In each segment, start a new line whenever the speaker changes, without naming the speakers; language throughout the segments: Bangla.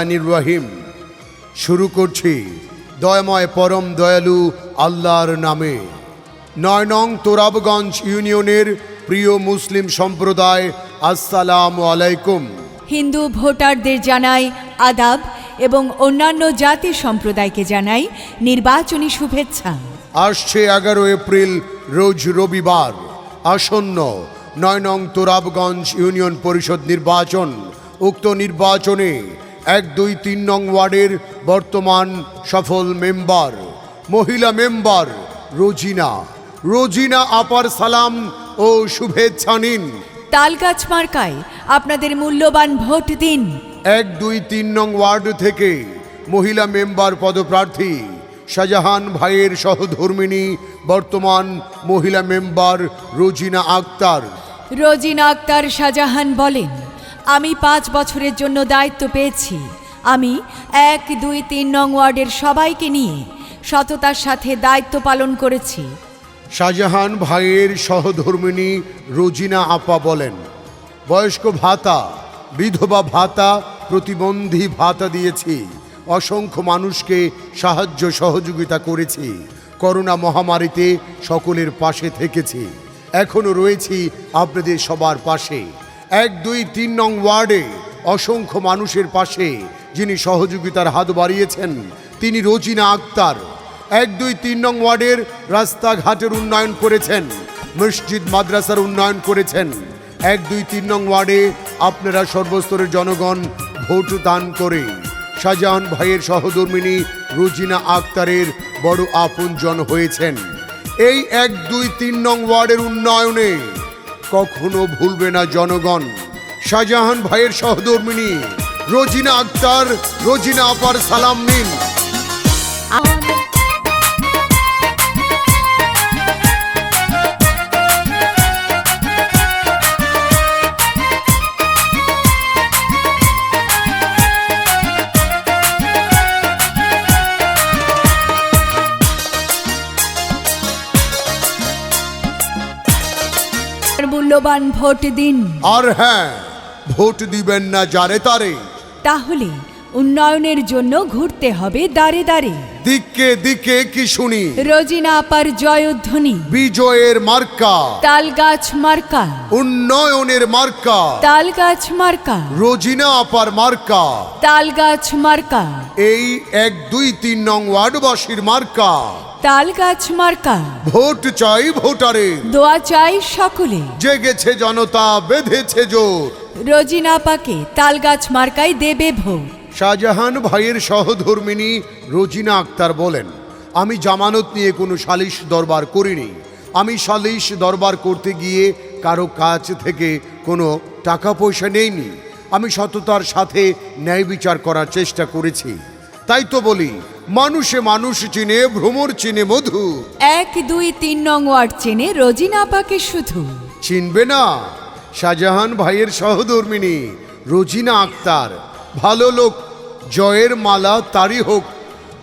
রহিম শুরু করছি দয়াময় পরম দয়ালু আল্লাহর নামে। ৯ নং তোরাবগঞ্জ ইউনিয়নের প্রিয় মুসলিম সম্প্রদায়, আসসালামু আলাইকুম।
হিন্দু ভোটারদের জানাই আদাব এবং অন্যান্য জাতি সম্প্রদায়কে জানাই নির্বাচনী শুভেচ্ছা।
আসছে ১১ এপ্রিল রোজ রবিবার আসন্ন ৯ নং তোরাবগঞ্জ ইউনিয়ন পরিষদ নির্বাচন। উক্ত নির্বাচনে ১, ২, ৩ নং ওয়ার্ডের বর্তমান সফল মেম্বার, মহিলা মেম্বার রোজিনা আপার সালাম ও শুভেচ্ছা নিন।
তালগাছ মার্কায় আপনাদের মূল্যবান ভোট দিন।
১, ২, ৩ নং ওয়ার্ড থেকে মহিলা মেম্বার পদপ্রার্থী শাহজাহান ভাইয়ের সহধর্মিণী বর্তমান মহিলা মেম্বার রোজিনা আক্তার
শাহজাহান বলেন, আমি ৫ বছরের জন্য দায়িত্ব পেয়েছি। আমি ১, ২, ৩ নং ওয়ার্ডের সবাইকে নিয়ে সততার সাথে দায়িত্ব পালন করেছি।
শাহজাহান ভাইয়ের সহধর্মিণী রোজিনা আপা বলেন, বয়স্ক ভাতা, বিধবা ভাতা, প্রতিবন্ধী ভাতা দিয়েছি। অসংখ্য মানুষকে সাহায্য সহযোগিতা করেছি। করোনা মহামারীতে সকলের পাশে থেকেছি। এখনও রয়েছি আপনাদের সবার পাশে। ১, ২, ৩ নং ওয়ার্ডে অসংখ্য মানুষের পাশে যিনি সহযোগিতার হাত বাড়িয়েছেন তিনি রোজিনা আক্তার। ১, ২, ৩ নং ওয়ার্ডের রাস্তাঘাটের উন্নয়ন করেছেন, মসজিদ মাদ্রাসার উন্নয়ন করেছেন। ১, ২, ৩ নং ওয়ার্ডে আপনারা সর্বস্তরের জনগণ ভোট দান করে শাহজাহান ভাইয়ের সহধর্মিণী রোজিনা আক্তারের বড় আপনজন হয়েছেন। এই ১, ২, ৩ নং ওয়ার্ডের উন্নয়নে কখনো ভুলবে না জনগণ। শাহজাহান ভাইয়ের সহধর্মিণী রোজিনা আক্তার, রোজিনা আপার সালাম নিন।
মূল্যবান ভোট দিন।
আর হ্যাঁ, ভোট দিবেন না যারে তারে।
তাহলে উন্নয়নের জন্য ঘুরতে হবে দাঁড়ে দাঁড়ে।
দিকে দিকে কি শুনি,
রোজিনা আপার জয়ধ্বনি।
বিজয়ের মার্কা
তালগাছ মার্কা,
উন্নয়নের মার্কা
তালগাছ মার্কা,
রোজিনা আপার মার্কা
তালগাছ মার্কা।
এই ১, ২, ৩ নং ওয়ার্ডবাসীর মার্কা
তালগাছ মার্কা।
ভোট চাই ভোটারে,
দোয়া চাই সকলে।
জেগেছে জনতা, বেঁধেছে জোর,
রোজিনা আপাকে তালগাছ মার্কায় দেবে ভোট।
শাহজাহান ভাইয়ের সহধর্মিণী রোজিনা আক্তার বলেন, আমি জামানত নিয়ে কোনো সালিশ দরবার করিনি। আমি সালিশ দরবার করতে গিয়ে কারো কাছ থেকে কোনো টাকা পয়সা নেইনি। আমি সততার সাথে ন্যায় বিচার করার চেষ্টা করেছি। তাই তো বলি, মানুষে মানুষ চিনে, ভ্রমর চিনে মধু।
১, ২, ৩ নং ওয়ার্ড চেনে রোজিনা আপাকে শুধু।
চিনবে না শাহজাহান ভাইয়ের সহধর্মিণী রোজিনা আক্তার। ভালো লোক, জয়ের মালা তারই হোক।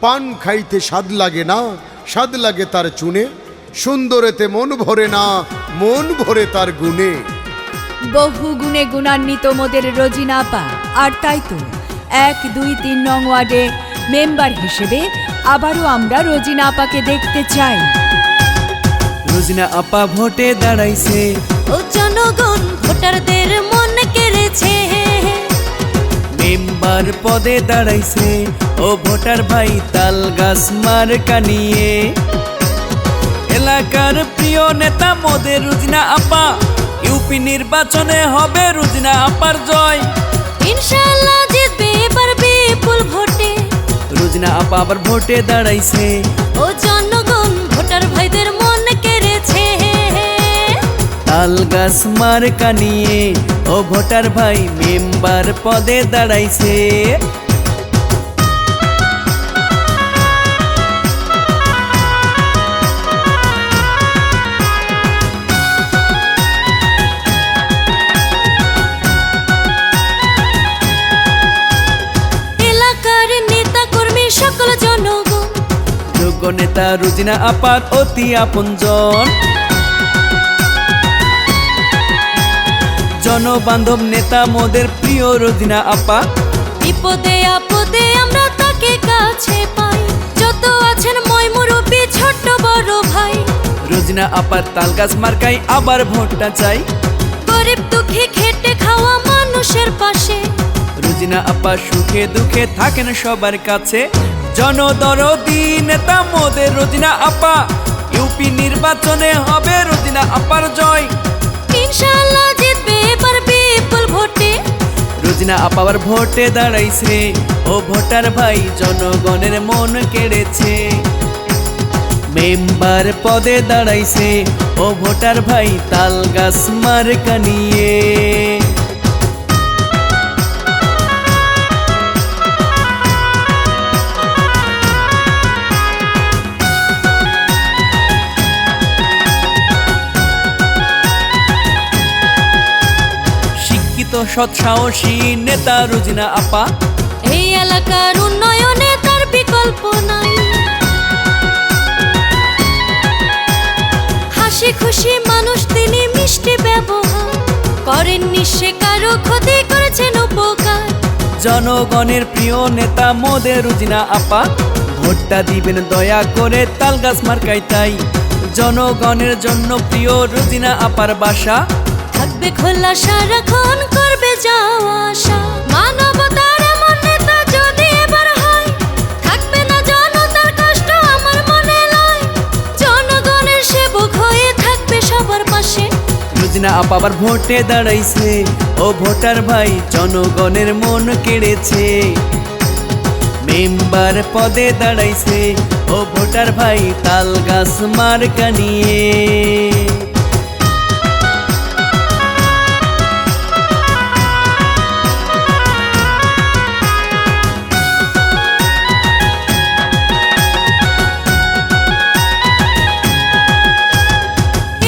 পান খাইতে স্বাদ লাগে না, স্বাদ লাগে তার চুনে। সুন্দরেতে মন ভরে না, মন ভরে তার গুণে।
বহু গুণে গুণান্বিত মোদের রোজিনা আপা। আর তাই তো ১, ২, ৩ নং ওয়ার্ডে মেম্বার হিসেবে আবারও আমরা রোজিনা আপাকে দেখতে চাই।
রোজিনা আপা ভোটে দাঁড়াইছে,
ও জনগণ ভোটারদের মন কেড়েছে।
মেম্বার পদে দাঁড়াইছে, ও ভোটার ভাই তালগাছ মার্কা নিয়ে। এলাকার প্রিয় নেতা মোদের রোজিনা আপা, ইউপি নির্বাচনে হবে রোজিনা আপার জয়।
ইনশাআল্লাহ জিতবে এবার বিপুল ভোটে।
রোজিনা আপা আবার ভোটে দাঁড়াইছে,
ও জনগণ ভোটার ভাইদের মন কেড়েছে।
তালগাছ মার্কা নিয়ে ও ভোটার ভাই মেম্বার পদে দাঁড়াইছে।
এলাকার নেতা কর্মী সকল জনগণ,
যোগ্য নেতা রোজিনা আপার অতি আপনজন। জনবান্ধব নেতা মোদের প্রিয় রোজিনা আপা,
বিপদে আপদে আমরা তাকে কাছে পাই। যত আছেন মই মুরব্বি ছোট বড় ভাই,
রোজিনা আপার তালগাছ মার্কাই আবার ভোটটা চাই।
গরিব দুঃখী খেটে খাওয়া মানুষের পাশে,
রোজিনা আপা সুখে দুঃখে থাকেন সবার কাছে। জনদরদি নেতা মোদের রোজিনা আপা, ইউপি নির্বাচনে হবে রোজিনা আপার জয়।
ইনশাআল্লাহ জিতবে এবার বিপুল ভোটে।
রোজিনা আপার ভোটে দাঁড়াইছে, ও ভোটার ভাই জনগণের মন কেড়েছে। মেম্বার পদে দাঁড়াইছে, ও ভোটার ভাই তালগাছ মার্কা নিয়ে। শিক্ষিত সৎ সাহসী নেতা রোজিনা আপা,
এই এলাকার উন্নয়নে তার বিকল্প নাই। হাসি খুশি মানুষ তিনি, মিষ্টি ব্যবহার করেননি সে কারো ক্ষতি, করেছেন উপকার।
জনগণের প্রিয় নেতা মোদের রোজিনা আপা, ভোটটা দিবেন দয়া করে তালগাছ মার্কায় তাই। জনগণের জন্য প্রিয় রোজিনা আপার বাসা,
থাকবে খোলা সারাক্ষণ, করবে যাওয়া আসা। মানবতার এমন নেতা যদি এবার হয়, থাকবে না জনতার কষ্ট আমার মনে লয়। জনগণের সেবক হয়ে থাকবে সবার পাশে।
রোজিনা আপা আবার ভোটে দাঁড়াইছে, ও ভোটার ভাই জনগণের মন কেড়েছে। মেম্বার পদে দাঁড়াইছে, ও ভোটার ভাই তালগাছ মার্কা নিয়ে।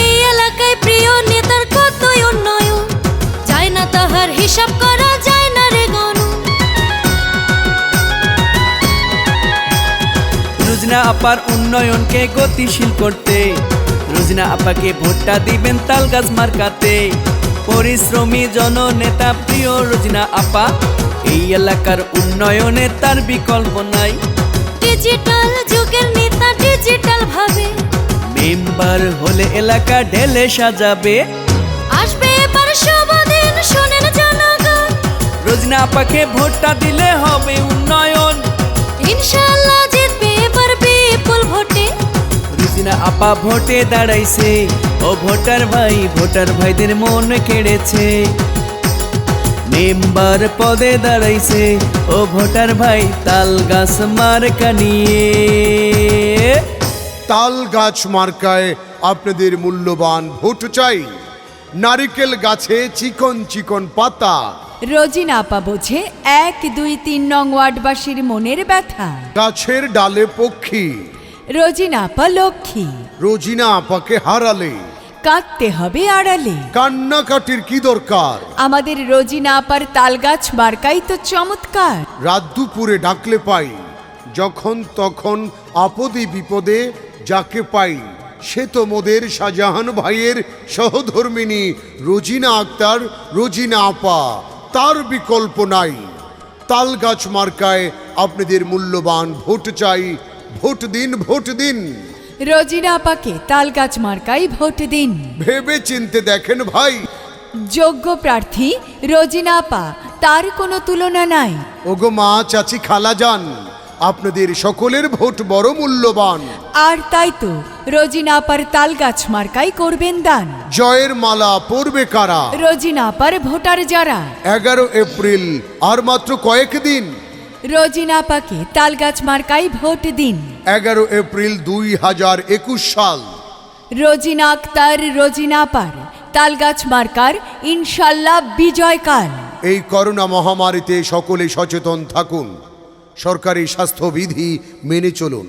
এই এলাকায় প্রিয় নেতার কতই উন্নয়ন, যায় না তাহার হিসাব করা যায় না রে গণ।
রোজিনা আপার উন্নয়নকে গতিশীল করতে, রোজিনা আপাকে ভোটটা দিবেন তালগাছ মার্কাতে। পরিশ্রমী জননেতা প্রিয় রোজিনা আপা, এই এলাকার উন্নয়নে তার বিকল্প নাই।
ডিজিটাল যুগের নেতা ডিজিটাল ভাবে,
মেম্বার হলে এলাকা ঢেলে সাজাবে।
আসবে এবার শুভ দিন, শোনেন জনগণ।
রোজিনা আপাকে ভোটটা দিলে হবে উন্নয়ন।
ইনশাআল্লাহ জিতবে এবার বিপুল ভোটে।
রোজিনা আপা ভোটে দাঁড়াইছে, ও ভোটার ভাইদের মন কেড়েছে। মেম্বার পদে দাঁড়াইছে, ও ভোটার ভাই তালগাছ মার্কা নিয়ে।
তাল গাছ মার্কায় আপনাদের মূল্যবান ভোট চাই। নারিকেল গাছে চিকন চিকন পাতা,
রোজিনা আপা বোঝে 1, 2, 3 নং ওয়ার্ডবাসীর মনের ব্যথা।
গাছের ডালে পক্ষী,
রোজিনা আপা লক্ষ্মী,
রোজিনা আপাকে হারালে
কাঁদতে হবে আড়ালে।
কান্নাকাটির কি দরকার,
আমাদের রোজিনা আপার তালগাছ মার্কাই তো চমৎকার।
রাত দুপুরে ডাকলে পাই, যখন তখন আপদে বিপদে যাকে পাই। সে তো মোদের শাহজাহান ভাইয়ের সহধর্মিনী রোজিনা আক্তার, রোজিনা আপা, তার বিকল্প নাই। তালগাছ মার্কায় আপনাদের মূল্যবান ভোট চাই। ভোট দিন, ভোট দিন,
রোজিনা আপাকে তালগাছ মার্কাই ভোট দিন।
ভেবে চিনতে দেখেন ভাই,
যোগ্য প্রার্থী রোজিনা আপা, তার কোনো তুলনা নাই।
ওগো মা, চাচি, খালা যান, আপনাদের সকলের ভোট বড় মূল্যবান।
আর তাই তো রোজিনা আপার তালগাছ মার্কাই করবেন দান।
জয়ের মালা পরবে কারা,
রোজিনা আপার ভোটার যারা।
11 এপ্রিল আর মাত্র কয়েকদিন।
রোজিনা আপাকে তালগাছ মার্কাই ভোট দিন।
11 এপ্রিল 2021 সাল।
রোজিনা আক্তার, রোজিনা আপার তালগাছ মার্কার ইনশাল্লাহ বিজয়কাল।
এই করোনা মহামারীতে সকলে সচেতন থাকুন, সরকারি স্বাস্থ্যবিধি মেনে চলুন।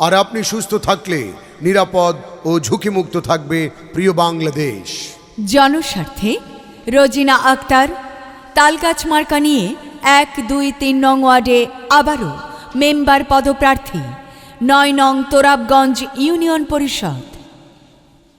আর আপনি সুস্থ থাকলে নিরাপদ ও ঝুঁকিমুক্ত থাকবে প্রিয় বাংলাদেশ।
জনস্বার্থে রোজিনা আক্তার, তালগাছ মার্কা নিয়ে 1, 2, 3 নং ওয়ার্ডে আবারও মেম্বার পদপ্রার্থী, 9 নং তোরাবগঞ্জ ইউনিয়ন পরিষদ।